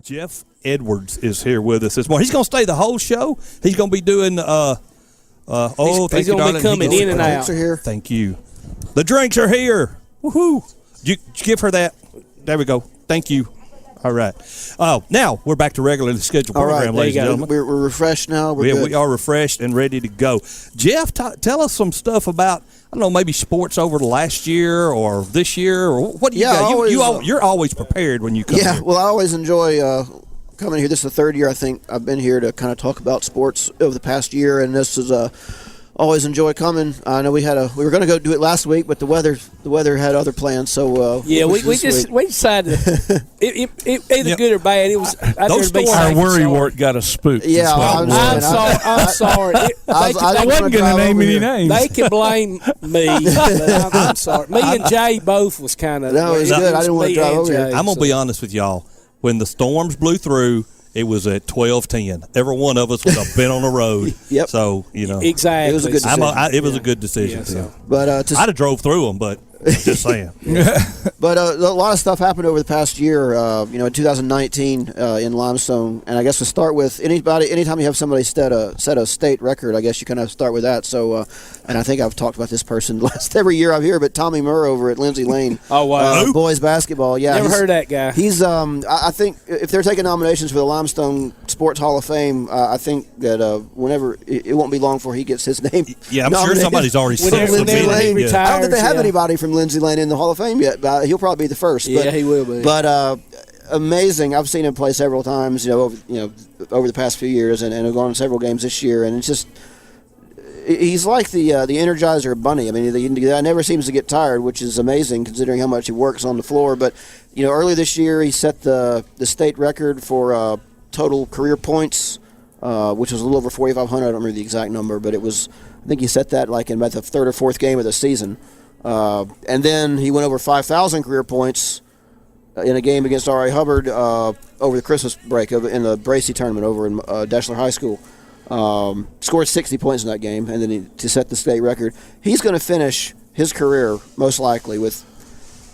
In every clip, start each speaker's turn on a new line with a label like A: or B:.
A: Jeff Edwards is here with us this morning. He's going to stay the whole show. He's going to be doing.
B: He's going to be coming in and out.
A: Thank you. The drinks are here. Woohoo! Did you give her that? There we go. Thank you. All right. Now we're back to regularly scheduled program, ladies and gentlemen.
C: We're refreshed now.
A: We are refreshed and ready to go. Jeff, tell us some stuff about, I don't know, maybe sports over the last year or this year, or what do you got? You're always prepared when you come here.
C: Yeah, well, I always enjoy coming here. This is the third year I think I've been here to kind of talk about sports over the past year, and this is always enjoy coming. I know we were going to go do it last week, but the weather had other plans. So
B: we decided either good or bad. It was
D: our worry wart got us spooked.
C: Yeah,
B: I'm sorry.
D: I wasn't going to name any names.
B: They can blame me. But I'm sorry. Me and Jay both was kind of.
C: No, it was good. I didn't want to drive over here.
A: I'm going to be honest with y'all. When the storms blew through, it was at 12:10. Every one of us would have been on the road.
C: Yep.
A: So,
B: exactly.
C: It was a good decision.
A: It was a good decision.
B: Yeah, so.
C: But
A: I'd have drove through them, but just saying.
C: But a lot of stuff happened over the past year. In 2019 in Limestone, and I guess to start with, anytime you have somebody set a state record, I guess you kind of start with that. So, and I think I've talked about this person every year I'm here, but Tommy Murr over at Lindsay Lane.
B: Oh wow,
C: boys basketball. Yeah,
B: never heard that guy.
C: He's I think if they're taking nominations for the Limestone Sports Hall of Fame, I think that whenever it won't be long before he gets his name.
A: Yeah, I'm sure somebody's already said
C: Lindsay Lane.
B: Retires,
C: I don't think they have anybody from Lindsay Lane in the Hall of Fame yet, but he'll probably be the first.
B: Yeah, he will be.
C: But amazing. I've seen him play several times, over the past few years, and have gone to several games this year. And it's just, he's like the Energizer Bunny. I mean, the guy never seems to get tired, which is amazing considering how much he works on the floor. But earlier this year, he set the state record for total career points, which was a little over 4,500. I don't remember the exact number, but it was. I think he set that like in about the third or fourth game of the season. And then he went over 5,000 career points in a game against R.A. Hubbard over the Christmas break in the Bracey tournament over in Deshler High School. Scored 60 points in that game, and then to set the state record. He's going to finish his career most likely with,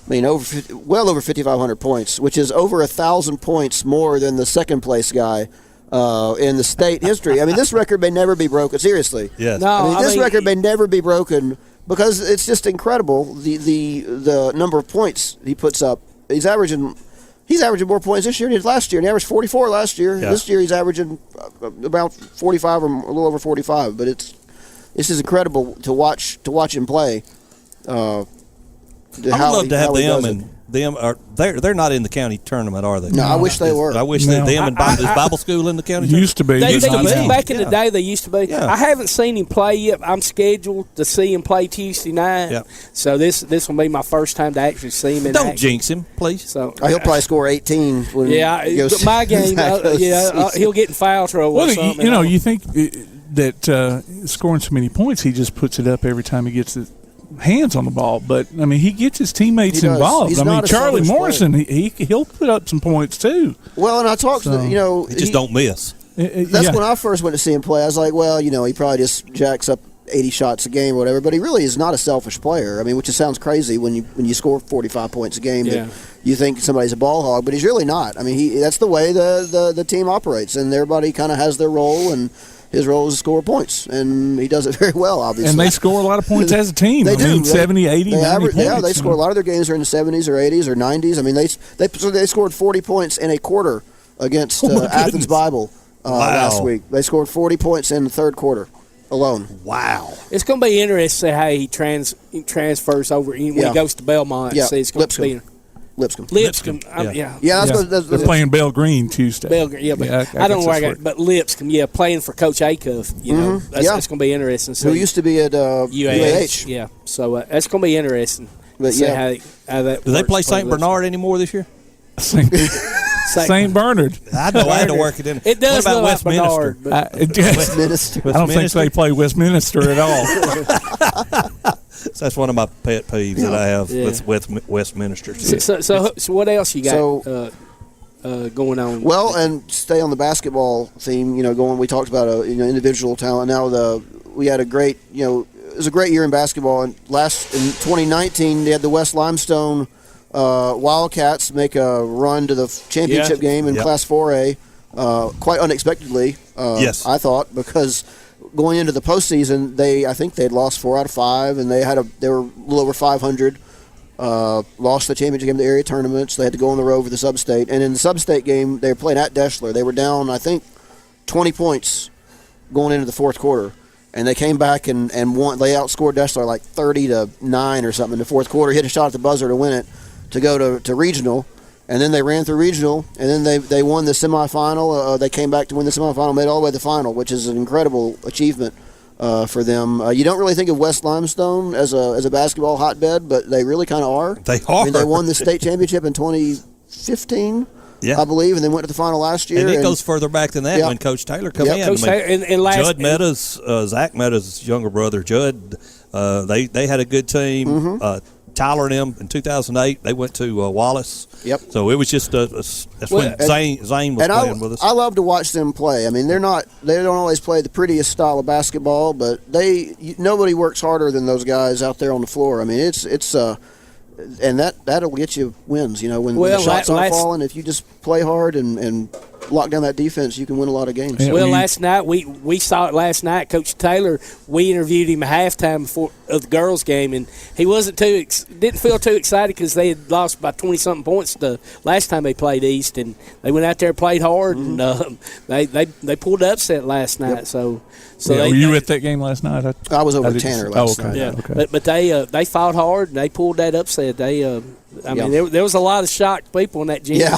C: well over 5,500 points, which is over 1,000 points more than the second place guy in the state history. I mean, this record may never be broken. Seriously.
A: Yes.
B: No,
C: this record may never be broken because it's just incredible the number of points he puts up. He's averaging more points this year than he did last year. And he averaged 44 last year.
A: Yeah.
C: This year he's averaging about 45 or a little over 45. But it's just incredible to watch him play.
A: I would love to have them, and they're not in the county tournament, are they?
C: No, I wish they were.
A: I wish them and is Bible school in the county tournament?
D: Used to be.
B: They used to be. Back in the day, they used to be.
A: Yeah.
B: I haven't seen him play yet. I'm scheduled to see him play Tuesday night.
A: Yeah.
B: So this will be my first time to actually see him in
A: Don't
B: action.
A: jinx him, please.
B: So
C: He'll probably score 18. When
B: but my game, he'll get in foul trouble or something.
D: You think that scoring so many points, he just puts it up every time he gets it. Hands on the ball, but I mean he gets his teammates involved. Charlie Morrison, he'll put up some points too.
C: Well, and I talked to
A: he just don't miss.
C: That's when I first went to see him play. I was like, well, he probably just jacks up 80 shots a game or whatever, but he really is not a selfish player. I mean, which just sounds crazy when you score 45 points a game.
B: Yeah.
C: That you think somebody's a ball hog, but he's really not. I mean, that's the way the team operates, and everybody kind of has their role, and his role is to score points, and he does it very well, obviously.
D: And they score a lot of points as a team.
C: They do.
D: 70, 80, 90 points.
C: Yeah, they score a lot of their games are in the 70s or 80s or 90s. I mean, they scored 40 points in a quarter against Athens Bible last week. They scored 40 points in the third quarter alone.
A: Wow.
B: It's going to be interesting how he transfers over when he goes to Belmont.
C: Yeah,
B: It's going to be
C: Lipscomb.
D: They're playing Bell Green Tuesday.
B: But I don't know where I got it. But Lipscomb, playing for Coach Acuff. That's going to be interesting.
C: Who used to be at
B: UAH. Yeah, so that's going to be interesting.
C: But
B: how that
A: do they play St. Bernard anymore this year?
D: St. Bernard.
A: I know. I had to work it in.
B: It does
A: what about
B: look
A: Westminster?
B: Like Bernard,
C: Westminster.
D: I don't think they play Westminster at all.
A: That's one of my pet peeves that I have with Westminster.
B: So what else you got going on?
C: Well, and stay on the basketball theme. We talked about individual talent. Now we had a great it was a great year in basketball. And in 2019 they had the West Limestone Wildcats make a run to the championship game in Class 4A, quite unexpectedly.
A: Yes,
C: I thought, because going into the postseason, I think they'd lost 4 out of 5, and they were a little over 500. Lost the championship game in the area tournament, so they had to go on the road for the sub-state. And in the sub-state game, they were playing at Deschler. They were down, I think, 20 points going into the fourth quarter. And they came back and won. They outscored Deschler like 30-9 or something in the fourth quarter. Hit a shot at the buzzer to win it, to go to regional. And then they ran through regional, and then they won the semifinal. They came back to win the semifinal, made it all the way to the final, which is an incredible achievement for them. You don't really think of West Limestone as a basketball hotbed, but they really kind of are.
A: They are.
C: I mean, they won the state championship in 2015, I believe, and then went to the final last year.
A: And it goes further back than that when Coach Taylor come in.
B: Coach Taylor,
A: Judd Meadows, Zach Meadows' younger brother, Judd, they had a good team.
C: Mm-hmm.
A: Tyler and them in 2008, they went to Wallace.
C: Yep.
A: So it was just that's when Zane was playing with us.
C: I love to watch them play. I mean, they don't always play the prettiest style of basketball, but nobody works harder than those guys out there on the floor. I mean, it's and that'll get you wins. You know, when the shots aren't falling, if you just play hard and lock down that defense, you can win a lot of games.
B: Yeah. Well, last night we saw it last night. Coach Taylor, we interviewed him at halftime before of the girls' game, and he didn't feel too excited because they had lost by 20-something points the last time they played East, and they went out there and played hard, and they pulled the upset last night.
C: Yep.
B: So
D: were you at that game last night?
C: I was over at Tanner last night.
B: Yeah,
D: okay.
B: But they fought hard and they pulled that upset. I mean, there was a lot of shocked people in that gym.
C: Yeah.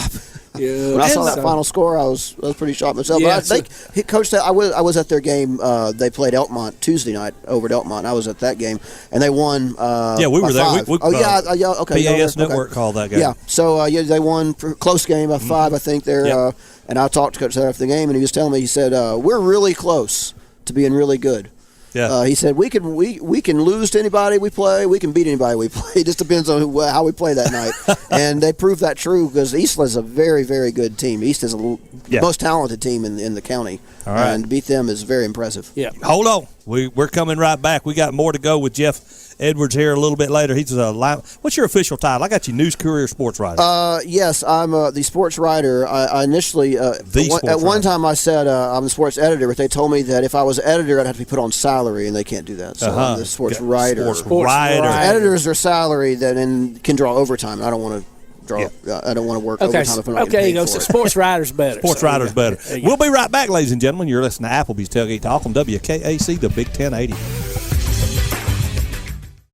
B: Yeah.
C: When I saw that final score, I was pretty shocked myself. Yeah, but I think Coach, I was at their game. They played Elkmont Tuesday night over at Elkmont. I was at that game, and they won.
A: We were there.
C: Okay.
A: PAS Network called that game.
C: Yeah, so they won for a close game by 5, I think. There, and I talked to Coach Taylor after the game, and he was telling me, he said, "We're really close to being really good."
A: Yeah.
C: He said we can lose to anybody we play. We can beat anybody we play. It just depends on how we play that night. And they proved that true because East is a very, very good team. East is the most talented team in the county.
A: All right.
C: And to beat them is very impressive.
B: Yeah.
A: Hold on. We're coming right back. We got more to go with Jeff Edwards here a little bit later. He's what's your official title? I got you News Courier sports writer.
C: Yes, I'm the sports writer. I initially at one time I said I'm the sports editor, but they told me that if I was editor, I'd have to be put on salary, and they can't do that. So I'm the sports writer.
A: Sports writer.
C: Editors are salaried and can draw overtime. I don't want to. I don't want to work overtime if I'm not getting paid for it.
B: Sports writer's better.
A: Sports writer's better. We'll be right back, ladies and gentlemen. You're listening to Applebee's Tailgate Talk on WKAC, the Big 1080.